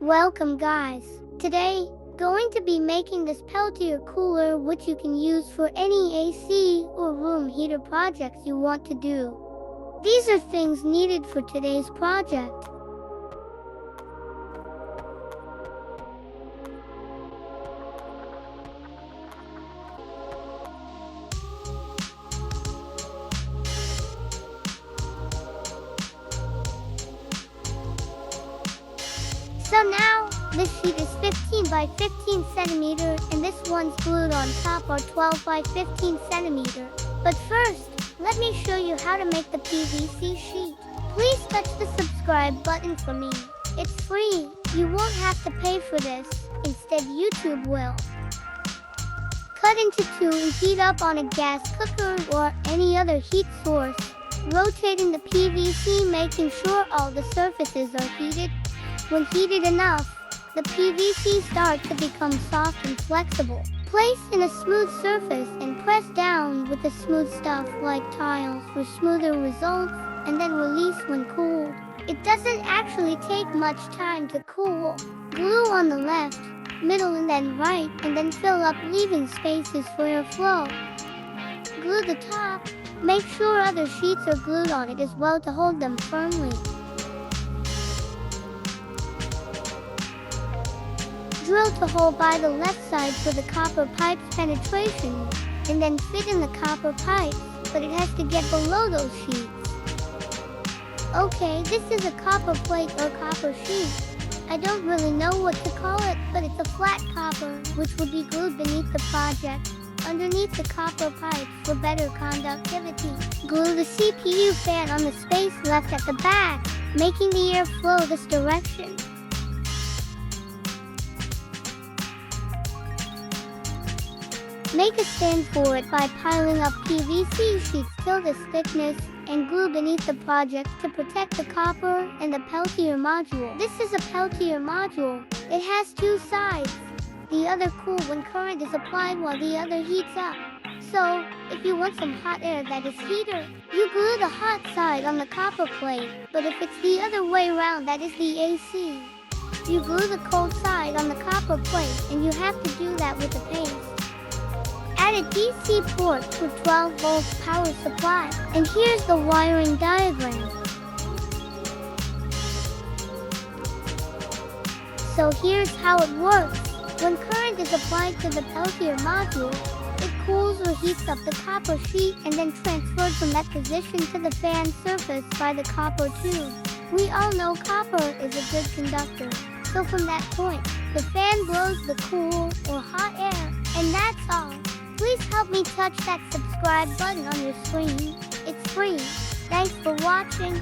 Welcome guys. Today, going to be making this peltier cooler which you can use for any AC or room heater projects you want to do. These are things needed for today's project. So now, this sheet is 15 by 15 centimeter and this one's glued on top are 12 by 15 centimeter. But first, let me show you how to make the PVC sheet. Please touch the subscribe button for me. It's free. You won't have to pay for this. Instead, YouTube will. Cut into two and heat up on a gas cooker or any other heat source. Rotating the PVC, making sure all the surfaces are heated. When heated enough, the PVC starts to become soft and flexible. Place in a smooth surface and press down with the smooth stuff like tiles for smoother results, and then release when cooled. It doesn't actually take much time to cool. Glue on the left, middle and then right, and then fill up leaving spaces for airflow. Glue the top. Make sure other sheets are glued on it as well to hold them firmly. Drill the hole by the left side for the copper pipe's penetration, and then fit in the copper pipe, but it has to get below those sheets. Okay, this is a copper plate or copper sheet. I don't really know what to call it, but it's a flat copper, which would be glued beneath the project, underneath the copper pipe for better conductivity. Glue the CPU fan on the space left at the back, making the air flow this direction. Make a stand for it by piling up PVC sheets till this thickness and glue beneath the project to protect the copper and the peltier module. This is a peltier module. It has two sides. The other cool when current is applied while the other heats up. So, if you want some hot air that is heater, you glue the hot side on the copper plate. But if it's the other way around, that is the AC, you glue the cold side on the copper plate, and you have to do that with a paste. Add a DC port for 12 volts power supply, and here's the wiring diagram. So here's how it works. When current is applied to the peltier module, it cools or heats up the copper sheet and then transferred from that position to the fan surface by the copper tube. We all know copper is a good conductor, so from that point, the fan blows the cool or hot air, and that's all. Please help me touch that subscribe button on your screen. It's free. Thanks for watching.